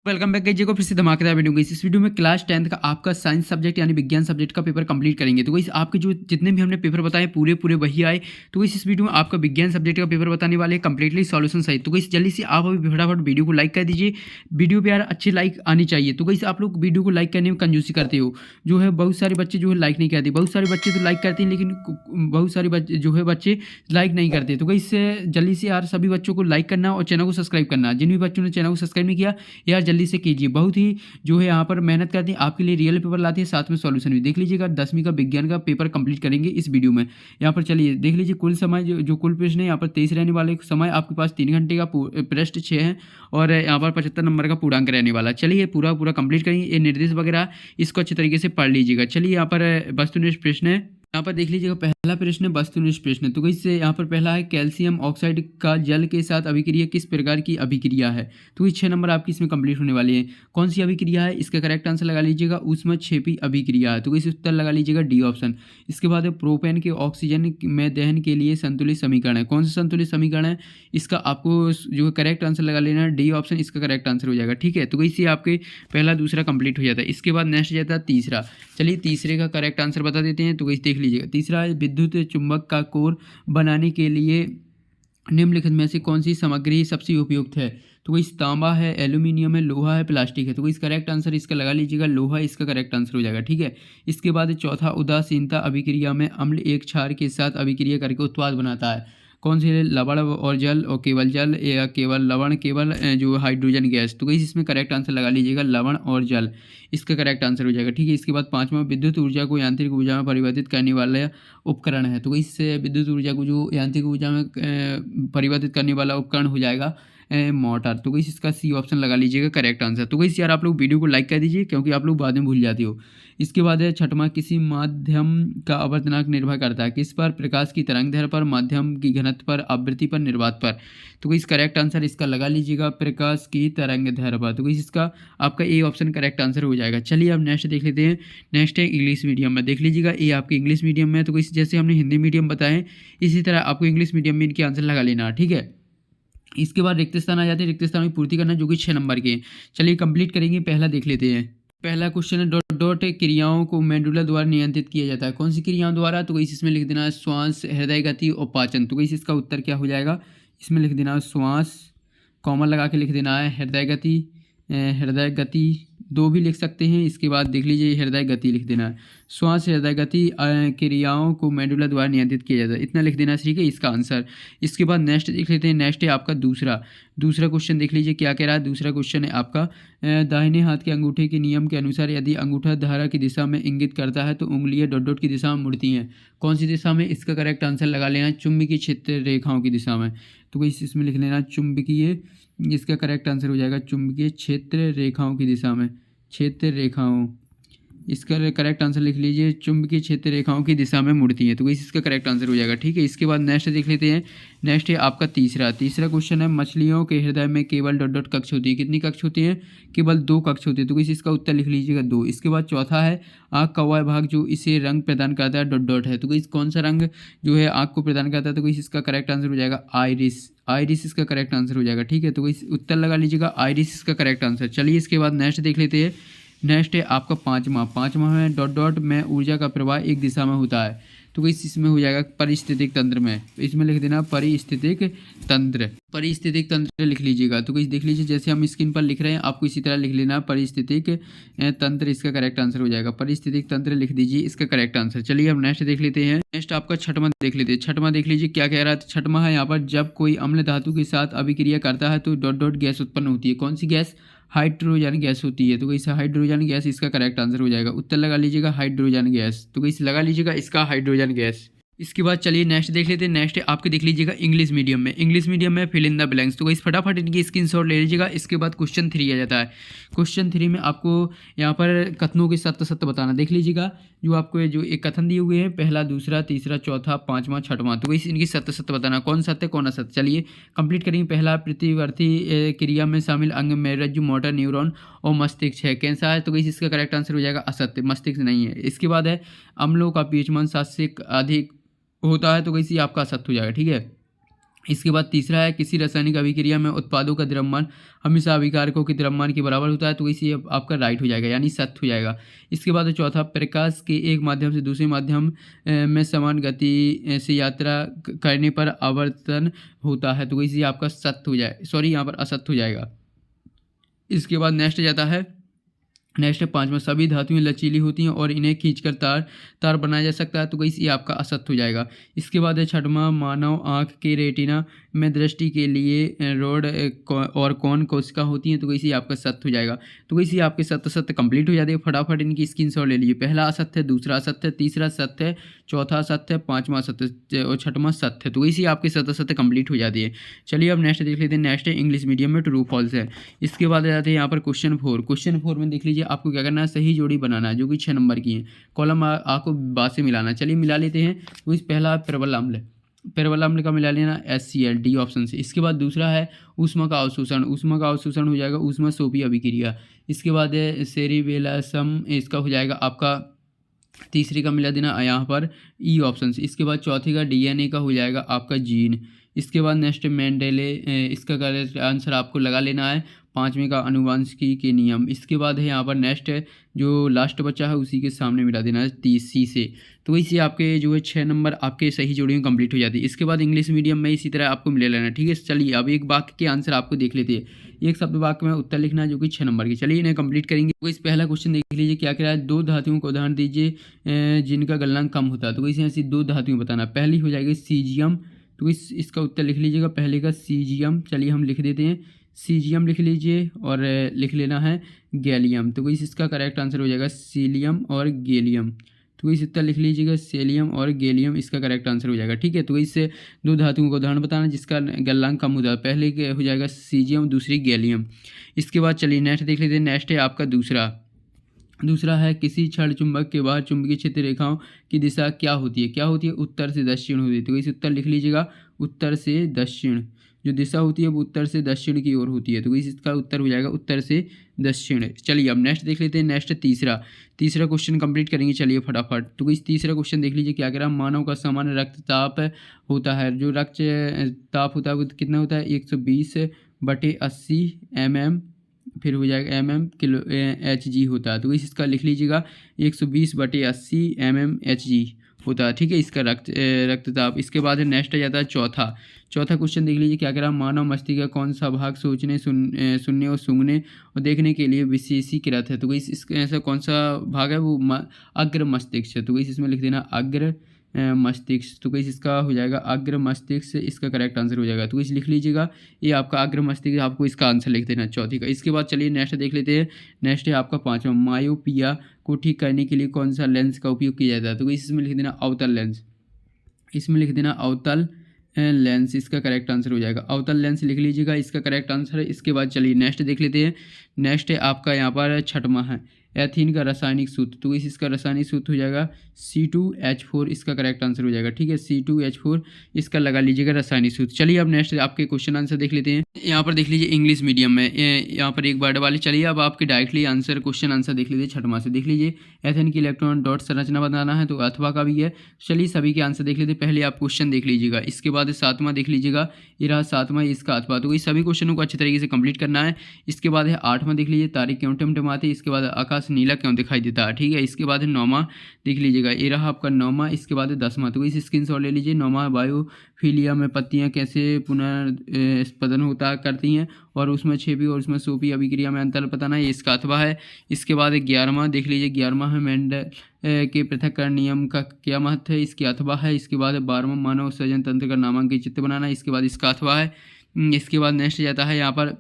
Welcome back guys, को फिर से धमाकेदार वीडियो। गाइस इस वीडियो में क्लास 10th का आपका साइंस सब्जेक्ट यानी विज्ञान सब्जेक्ट का पेपर कंप्लीट करेंगे। तो गाइस आपके जो जितने भी हमने पेपर बताए पूरे पूरे वही आए। तो गाइस इस वीडियो में आपका विज्ञान सब्जेक्ट का पेपर बताने वाले कंप्लीटली सॉल्यूशन सहित। तो गाइस जल्दी से आप अभी फटाफट वीडियो को लाइक कर दीजिए। वीडियो पे यार अच्छी लाइक आनी चाहिए। तो गाइस आप लोग वीडियो को लाइक करने में कंजूसी करते हो, जो है बहुत सारे बच्चे जो है लाइक नहीं करते। बहुत सारे बच्चे तो लाइक करते हैं लेकिन बहुत सारे बच्चे जो है बच्चे लाइक नहीं करते। तो गाइस जल्दी से यार सभी बच्चों को लाइक करना और चैनल को सब्सक्राइब करना। जिन भी बच्चों ने चैनल को सब्सक्राइब नहीं किया यार जल्दी से कीजिए। बहुत ही जो है यहाँ पर मेहनत करते हैं, आपके लिए रियल पेपर लाते हैं, साथ में सॉल्यूशन भी। देख लीजिएगा 10वीं का विज्ञान का पेपर कंप्लीट करेंगे इस वीडियो में। यहाँ पर चलिए देख लीजिए कुल समय जो कुल प्रश्न है यहाँ पर 23 रहने वाले। समय आपके पास 3 घंटे का, प्रश्न 6 है और यहाँ पर 75 नंबर का पूर्णांक रहने वाला। चलिए पूरा पूरा कंप्लीट करेंगे। ये निर्देश वगैरह इसको अच्छे तरीके से पढ़ लीजिएगा। चलिए यहाँ पर वस्तुनिष्ठ प्रश्न है। यहाँ पर देख लीजिएगा पहला प्रश्न है वस्तुनिष्ठ प्रश्न। तो इससे यहाँ पर पहला है कैल्शियम ऑक्साइड का जल के साथ अभिक्रिया किस प्रकार की अभिक्रिया है। तो ये 6 नंबर आपकी इसमें कंप्लीट होने वाली है। कौन सी अभिक्रिया है, इसका करेक्ट आंसर लगा लीजिएगा ऊष्मक्षेपी अभिक्रिया है। तो इस उत्तर लगा लीजिएगा डी ऑप्शन। इसके बाद है प्रोपेन के ऑक्सीजन में दहन के लिए संतुलित समीकरण है। कौन सा संतुलित समीकरण है, इसका आपको जो है करेक्ट आंसर लगा लेना है डी ऑप्शन। इसका करेक्ट आंसर हो जाएगा। ठीक है, तो इससे आपके पहला दूसरा कंप्लीट हो जाता है। इसके बाद नेक्स्ट जाता है तीसरा। चलिए तीसरे का करेक्ट आंसर बता देते हैं। तो देख लीजिएगा तीसरा विद्युत चुंबक का कोर बनाने के लिए निम्नलिखित में से कौन सी सामग्री सबसे उपयुक्त है। तो इस तांबा है, एल्यूमिनियम है, लोहा है, प्लास्टिक है। तो इस करेक्ट आंसर इसका लगा लीजिएगा लोहा। इसका करेक्ट आंसर हो जाएगा। ठीक है, इसके बाद चौथा उदासीनता अभिक्रिया में अम्ल एक क्षार के साथ अभिक्रिया करके उत्पाद बनाता है। कौन सी है, लवण और जल और केवल जल या केवल लवण केवल जो हाइड्रोजन गैस। तो इसमें करेक्ट आंसर लगा लीजिएगा लवण और जल। इसका करेक्ट आंसर हो जाएगा। ठीक है, इसके बाद पांचवा विद्युत ऊर्जा को यांत्रिक ऊर्जा में परिवर्तित करने वाला उपकरण है। तो इससे विद्युत ऊर्जा को जो यांत्रिक ऊर्जा में परिवर्तित करने वाला उपकरण हो जाएगा मोटर। तो गाइस इसका सी ऑप्शन लगा लीजिएगा करेक्ट आंसर। तो गाइस यार आप लोग वीडियो को लाइक कर दीजिए क्योंकि आप लोग बाद में भूल जाते हो। इसके बाद है छठवां, किसी माध्यम का आवर्तनांक निर्भर करता है किस पर, प्रकाश की तरंग दैर्ध्य पर, माध्यम की घनत्व पर, आवृत्ति पर, निर्वात पर। तो गाइस करेक्ट आंसर इसका लगा लीजिएगा प्रकाश की तरंग दैर्ध्य पर। तो गाइस इसका आपका ए ऑप्शन करेक्ट आंसर हो जाएगा। चलिए अब नेक्स्ट देख लेते हैं। नेक्स्ट है इंग्लिश मीडियम में। देख लीजिएगा ये आपके इंग्लिश मीडियम में है। तो गाइस जैसे हमने हिंदी मीडियम बताएं इसी तरह आपको इंग्लिश मीडियम में इनके आंसर लगा लेना। ठीक है, इसके बाद रिक्त स्थान आ जाते हैं। रिक्त स्थान की पूर्ति करना जो कि 6 नंबर के। चलिए कंप्लीट करेंगे। पहला देख लेते हैं। पहला क्वेश्चन है डॉट डॉट क्रियाओं को मेडुला द्वारा नियंत्रित किया जाता है। कौन सी क्रियाओं द्वारा। तो इसमें लिख देना श्वास, हृदय गति और पाचन। तो इसका उत्तर क्या हो जाएगा, इसमें लिख देना श्वास, कॉमा लगा के लिख देना है हृदय गति। हृदय गति दो भी लिख सकते हैं। इसके बाद देख लीजिए हृदय गति लिख देना है। श्वास हृदय गति क्रियाओं को मेडुला द्वारा नियंत्रित किया जाता है, इतना लिख देना। ठीक है, इसका आंसर। इसके बाद नेक्स्ट देख लेते हैं। नेक्स्ट है आपका दूसरा क्वेश्चन। देख लीजिए क्या कह रहा है। दूसरा क्वेश्चन है आपका दाहिने हाथ के अंगूठे के नियम के अनुसार यदि अंगूठा धारा की दिशा में इंगित करता है तो उंगलियां डॉट डॉट की दिशा में मुड़ती हैं। कौन सी दिशा में, इसका करेक्ट आंसर लगा लेना चुंबकीय क्षेत्र रेखाओं की दिशा में। तो इसमें लिख लेना चुंबकीय, इसका करेक्ट आंसर हो जाएगा चुंबकीय क्षेत्र रेखाओं की दिशा में। क्षेत्र रेखाओं, इसका करेक्ट आंसर लिख लीजिए चुंबकीय क्षेत्र रेखाओं की दिशा में मुड़ती है। तो इसका करेक्ट आंसर हो जाएगा। ठीक है, इसके बाद नेक्स्ट देख लेते हैं। नेक्स्ट है आपका तीसरा क्वेश्चन है मछलियों के हृदय में केवल डॉट डॉट कक्ष होती है। कितनी कक्ष होती हैं, केवल 2 कक्ष होती है। तो इसका उत्तर लिख लीजिएगा 2। इसके बाद चौथा है आँख का वह भाग जो इसे रंग प्रदान करता है डॉट डॉट है। तो कौन सा रंग जो है आँख को प्रदान करता है। तो इसका करेक्ट आंसर हो जाएगा आइरिस। आइरिस इसका करेक्ट आंसर हो जाएगा। ठीक है, तो इस उत्तर लगा लीजिएगा आइरिस इसका करेक्ट आंसर। चलिए इसके बाद नेक्स्ट देख लेते हैं। नेक्स्ट है आपका पाँचवा में डॉट डॉट में ऊर्जा का प्रवाह एक दिशा में होता है। तो इसमें हो जाएगा परिस्थितिक तंत्र में। इसमें लिख देना परिस्थितिक तंत्र। परिस्थितिक तंत्र लिख लीजिएगा। तो देख लीजिए जैसे हम स्क्रीन पर लिख रहे हैं आपको इसी तरह लिख लेना परिस्थितिक तंत्र। इसका करेक्ट आंसर हो जाएगा परिस्थितिक तंत्र लिख दीजिए, इसका करेक्ट आंसर। चलिए अब नेक्स्ट देख लेते हैं। नेक्स्ट आपका छठवां देख लेते हैं। छठवां देख लीजिए क्या कह रहा है। छठवां है यहाँ पर जब कोई अम्ल धातु के साथ अभिक्रिया करता है तो डॉट डॉट गैस उत्पन्न होती है। कौन सी गैस, हाइड्रोजन गैस होती है। तो इस हाइड्रोजन गैस इसका करेक्ट आंसर हो जाएगा। उत्तर लगा लीजिएगा हाइड्रोजन गैस। तो इस लगा लीजिएगा इसका हाइड्रोजन गैस। इसके बाद चलिए नेक्स्ट देख लेते हैं। नेक्स्ट आपके देख लीजिएगा इंग्लिश मीडियम में। इंग्लिश मीडियम में फिल इन द ब्लैंक्स। तो इस फटाफट इनकी स्क्रीनशॉट ले लीजिएगा। इसके बाद क्वेश्चन 3 आ जाता है। क्वेश्चन 3 में आपको यहाँ पर कथनों के सत्य सत्य बताना। देख लीजिएगा जो आपको जो एक कथन दिए हुए हैं पहला, दूसरा, तीसरा, चौथा, पाँचवा, छठवां। तो इनकी सत्य सत्य बताना कौन सत्य कौन असत्य। चलिए कंप्लीट करेंगे। पहला प्रतिवर्ती क्रिया में शामिल अंग मेरुरज्जु, मोटर न्यूरॉन और मस्तिष्क है। कैसा है। तो इसका करेक्ट आंसर हो जाएगा असत्य, मस्तिष्क नहीं है। इसके बाद है अम्लों का पीएच मान 7 से अधिक होता है। तो ये आपका असत्य हो जाएगा। ठीक है, इसके बाद तीसरा है किसी रासायनिक अभिक्रिया में उत्पादों का द्रव्यमान हमेशा अभिकारकों के द्रव्यमान के बराबर होता है, तो इसी आपका राइट हो जाएगा यानी सत्य हो जाएगा। इसके बाद चौथा, प्रकाश के एक माध्यम से दूसरे माध्यम में समान गति से यात्रा करने पर आवर्तन होता है, तो इसी आपका सत्य हो जाए, सॉरी यहाँ पर असत्य हो जाएगा। इसके बाद नेक्स्ट जाता है, नेक्स्ट है पांचवा, सभी धातुएं लचीली होती हैं और इन्हें खींचकर तार बनाया जा सकता है, तो गई ये आपका असत्य हो जाएगा। इसके बाद है छठवां, मानव आँख के रेटिना में दृष्टि के लिए रोड और कौन कोशिका होती हैं, तो गई ये आपका सत्य हो जाएगा। तो गई ये आपके सत्य कंप्लीट हो जाते हैं। फटाफट इनकी स्क्रीनशॉट ले लीजिए। पहला असत्य है, दूसरा असत्य है, तीसरा सत्य है, चौथा सत्य है, पाँचवा सत्य और छठवां सत्य है, तो गई ये आपके सत्य कंप्लीट हो जाती है। चलिए अब नेक्स्ट देख लेते हैं। नेक्स्ट है इंग्लिश मीडियम में ट्रू फॉल्स है। इसके बाद आ जाते हैं यहाँ पर क्वेश्चन 4। क्वेश्चन 4 में देख लीजिए आपको क्या करना है, सही जोड़ी बनाना है जो कि 6 नंबर की है। कॉलम आपको बाद से मिलाना। चलिए मिला लेते हैं। तो इस पहला प्रबल अम्ल का मिला लेना HCl, डी ऑप्शन से। इसके बाद दूसरा है ऊष्मा का अवशोषण हो जाएगा ऊष्मा सोपी अभिक्रिया। इसके बाद है सेरिबेलासम, इसका हो जाएगा आपका तीसरे का मिला देना यहाँ पर ई ऑप्शन से। इसके बाद चौथे का DNA का हो जाएगा आपका जीन। इसके बाद नेक्स्ट मेंडेले, इसका करेक्ट आंसर आपको लगा लेना है। पाँचवें का अनुवांशिकी के नियम। इसके बाद है यहाँ पर नेक्स्ट है जो लास्ट बच्चा है उसी के सामने मिला देना है 30C से। तो इसी आपके जो है 6 नंबर आपके सही जोड़ी में कंप्लीट हो जाती है। इसके बाद इंग्लिश मीडियम में इसी तरह आपको मिले लेना, ठीक है। चलिए अब एक वाक्य के आंसर आपको देख लेते हैं। एक शब्द वाक्य में उत्तर लिखना है जो कि 6 नंबर की। चलिए इन्हें कंप्लीट करेंगे। तो इस पहला क्वेश्चन देख लीजिए क्या कह रहा है, 2 धातुओं को उदाहरण दीजिए जिनका गलनांक कम होता है। तो इसे ऐसी 2 धातुएं बताना। पहली हो जाएगी सीजियम, तो इसका उत्तर लिख लीजिएगा। पहले का सीजियम, चलिए हम लिख देते हैं सीजियम लिख लीजिए और लिख लेना है गैलियम। तो इसका करेक्ट आंसर हो जाएगा सीलियम और गैलियम। तो इस उत्तर लिख लीजिएगा सेलियम और गैलियम, इसका करेक्ट आंसर हो जाएगा, ठीक है। तो इससे 2 धातुओं को उदाहरण बताना जिसका गलनांक कम होता है। पहले के हो जाएगा सीजियम, दूसरी गैलियम। इसके बाद चलिए नेक्स्ट देख लेते हैं। नेक्स्ट है आपका दूसरा है किसी क्षण चुंबक के बाहर चुंबकीय क्षेत्र रेखाओं की दिशा क्या होती है, उत्तर से दक्षिण होती है। तो इस उत्तर लिख लीजिएगा उत्तर से दक्षिण, जो दिशा होती है वो उत्तर से दक्षिण की ओर होती है। तो इसका उत्तर हो जाएगा उत्तर से दक्षिण। चलिए अब नेक्स्ट देख लेते हैं। नेक्स्ट तीसरा क्वेश्चन कंप्लीट करेंगे। चलिए फटाफट। तो इस तीसरा क्वेश्चन देख लीजिए क्या कह रहा है, मानव का सामान्य रक्तचाप होता है, जो रक्तचाप होता है वो कितना होता है 120/80 mm, फिर हो जाएगा mm किलो Hg होता है। तो इसका लिख लीजिएगा 120/80 mm Hg होता है, ठीक है, इसका रक्तचाप। इसके बाद नेक्स्ट आ जाता है चौथा क्वेश्चन देख लीजिए क्या कह रहा है, मानव मस्तिष्क का कौन सा भाग सोचने सुनने और सूंघने और देखने के लिए विशेषीकृत है। तो इसका ऐसा कौन सा भाग है, वो अग्र मस्तिष्क है। तो इसमें लिख देना अग्र मस्तिष्क। तो इसका हो जाएगा अग्र मस्तिष्क, इसका करेक्ट आंसर हो जाएगा। तो इस लिख लीजिएगा ये आपका अग्र मस्तिष्क, आपको इसका आंसर लिख देना चौथी का। इसके बाद चलिए नेक्स्ट देख लेते हैं। नेक्स्ट है आपका पाँचवा, मायोपिया को ठीक करने के लिए कौन सा लेंस का उपयोग किया जाता है। तो इसमें लिख देना अवतल लेंस, इसमें लिख देना अवतल लेंस, इसका करेक्ट आंसर हो जाएगा। अवतल लेंस लिख लीजिएगा, इसका करेक्ट आंसर है। इसके बाद चलिए नेक्स्ट देख लेते हैं। नेक्स्ट है आपका यहाँ पर छठवा है एथीन का रासायनिक सूत्र। तो इसका रासायनिक सूत्र हो जाएगा C2H4, इसका करेक्ट आंसर हो जाएगा, ठीक है। C2H4 इसका लगा लीजिएगा रासायनिक सूत्र। चलिए अब नेक्स्ट आपके क्वेश्चन आंसर देख लेते हैं। यहाँ पर देख लीजिए इंग्लिश मीडियम में यहाँ पर एक वर्ड वाले। चलिए अब आपके डायरेक्टली क्वेश्चन आंसर देख लीजिए। छठवां से देख लीजिए, एथेन की इलेक्ट्रॉन डॉट संरचना बनाना है, तो अथवा का भी है। चलिए सभी के आंसर देख लेते हैं। पहले आप क्वेश्चन देख लीजिएगा। इसके बाद सातवां देख लीजिएगा, ये रहा सातवां, इसका अथवा। तो इस सभी क्वेश्चनों को अच्छे तरीके से कंप्लीट करना है। इसके बाद है आठवां देख लीजिए, तारीख क्यों टिमटिमाती। इसके बाद आकाश नीला क्यों दिखाई देता है, ठीक है। इसके बाद है नौवां देख लीजिएगा, ये रहा आपका नौवां। इसके बाद है 10वां। तो इस स्क्रीनशॉट ले लीजिए। नौवां, बायोफिलिया में पत्तियां कैसे पुनर्स्पंदन होता करती हैं और उसमें छेपी और उसमें सोपी अभिक्रिया में अंतर बताना है, ये इसका अथवा है। इसके बाद 11वां देख लीजिए, 11वां है मेंडल के पृथक्करण नियम का क्या महत्व है, इसके अथवा है। इसके बाद 12वां मानव सृजन तंत्र का नामांकित चित्र बनाना है, इसके बाद इसका अथवा है। इसके बाद नेक्स्ट जाता है यहाँ पर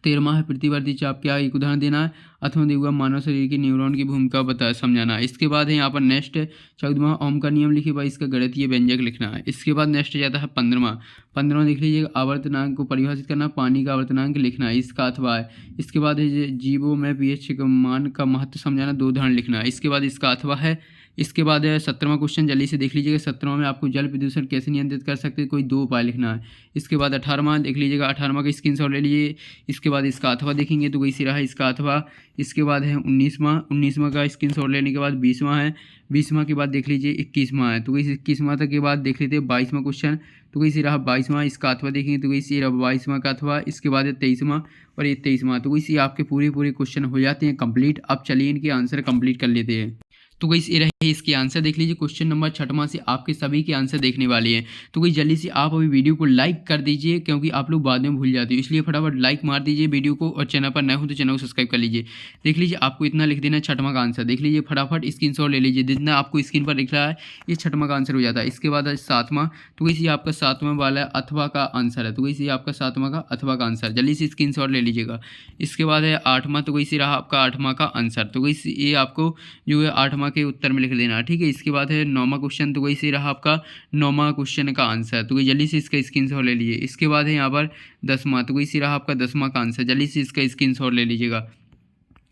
13वां है प्रतिवर्ती चाप क्या, एक उदाहरण देना है। अथवा दिया मानव शरीर की न्यूरॉन की भूमिका समझाना है। इसके बाद है यहाँ पर नेक्स्ट 14वां ओम का नियम लिखिए भाई, इसका गणितीय व्यंजक लिखना है। इसके बाद नेक्स्ट जाता है 15वां देख लीजिए, आवर्तनांक को परिभाषित करना, पानी का आवर्तनांक लिखना है, इसका अथवा है। इसके बाद है जीवों में pH मान का महत्व समझाना, 2 उदाहरण लिखना है। इसके बाद इसका अथवा है इसके बाद है 17वां क्वेश्चन, जल्दी से देख लीजिएगा। 17वां में आपको जल प्रदूषण कैसे नियंत्रित कर सकते हैं, कोई 2 उपाय लिखना है। इसके बाद 18वां देख लीजिएगा, 18वां का स्क्रीनशॉट ले लीजिए। इसके बाद इसका अथवा देखेंगे तो वही रहा इसका अथवा। इसके बाद है 19वां का स्क्रीनशॉट लेने के बाद 20वां है। 20वां के बाद देख लीजिए 21वां है, तो वही 21वां तक के बाद देख लेते हैं 22वां क्वेश्चन, तो वही रहा 22वां, इसका अथवा देखेंगे तो वही रहा 22वां का अथवा। इसके बाद है 23वां और ये 23वां, तो वही आपके पूरे क्वेश्चन हो जाते हैं कंप्लीट। अब चलिए इनके आंसर कंप्लीट कर लेते हैं। तो गाइस ये रहे इसके आंसर देख लीजिए। क्वेश्चन नंबर 6वां से आपके सभी के आंसर देखने वाले हैं। तो गाइस जल्दी से आप अभी वीडियो को लाइक कर दीजिए, क्योंकि आप लोग बाद में भूल जाते हो, इसलिए फटाफट लाइक मार दीजिए वीडियो को, और चैनल पर नए हो तो चैनल को सब्सक्राइब कर लीजिए। देख लीजिए आपको इतना लिख देना है 6वां का आंसर, देख लीजिए फटाफट स्क्रीनशॉट ले लीजिए। जितना आपको स्क्रीन पर लिख रहा है ये 6वां का आंसर हो जाता है। इसके बाद 7वां, तो गाइस ये आपका 7वां वाला अथवा का आंसर है, तो गाइस ये आपका 7वां का अथवा का आंसर, जल्दी से स्क्रीनशॉट ले लीजिएगा। इसके बाद है 8वां, तो गाइस रहा आपका 8वां का आंसर, तो गाइस ये आपको जो है 8वां के उत्तर में लिख देना, ठीक है। इसके बाद है 9वां क्वेश्चन, तो वही से रहा आपका 9वां क्वेश्चन का आंसर, तो जल्दी से इसका स्क्रीनशॉट ले लीजिए। इसके बाद है यहाँ पर 10वां, तो वही से रहा आपका 10वां का आंसर, जल्दी से इसका स्क्रीनशॉट ले लीजिएगा।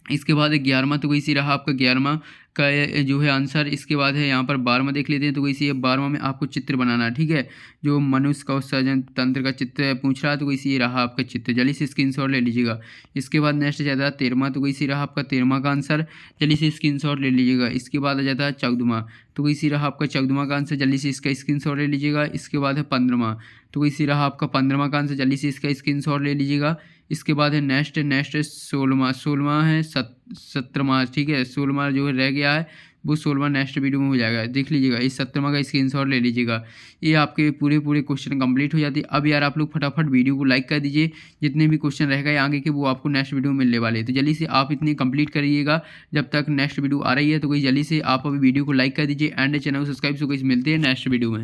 इसके बाद है 11वां, तो वही से रहा आपका 11वां का जो है आंसर। इसके बाद है यहाँ पर 12वां देख लेते हैं, तो वैसे 12वां में आपको चित्र बनाना है, ठीक है। जो मनुष्य का उत्सर्जन तंत्र का चित्र पूछ रहा है, तो वैसे ये रहा आपका चित्र, जल्दी से स्क्रीनशॉट ले लीजिएगा। इसके बाद नेक्स्ट जाता है 13वां, तो वैसे रहा आपका 13वां का आंसर, जल्दी से स्क्रीनशॉट ले लीजिएगा। इसके बाद आ जाता है 14वां, तो वैसे रहा आपका 14वां का आंसर, जल्दी से इसका स्क्रीनशॉट ले लीजिएगा। इसके बाद है 15वां, तो वैसे रहा आपका 15वां का आंसर, जल्दी से इसका स्क्रीनशॉट ले लीजिएगा। इसके बाद है नेक्स्ट 16वां है 17वां, ठीक है। 16वां जो है रह गया है, वो 16वां नेक्स्ट वीडियो में हो जाएगा, देख लीजिएगा। इस 17वां का स्क्रीनशॉट ले लीजिएगा। ये आपके पूरे क्वेश्चन कंप्लीट हो जाती है। अब यार आप लोग फटाफट वीडियो को लाइक कर दीजिए, जितने भी क्वेश्चन रह गए आगे के वो आपको नेक्स्ट वीडियो में मिलने वाले हैं, तो जल्दी से आप इतनी कंप्लीट करिएगा जब तक नेक्स्ट वीडियो आ रही है। तो कोई जल्दी से आप अभी वीडियो को लाइक कर दीजिए एंड चैनल को सब्सक्राइब। सो गाइस मिलते हैं नेक्स्ट वीडियो में।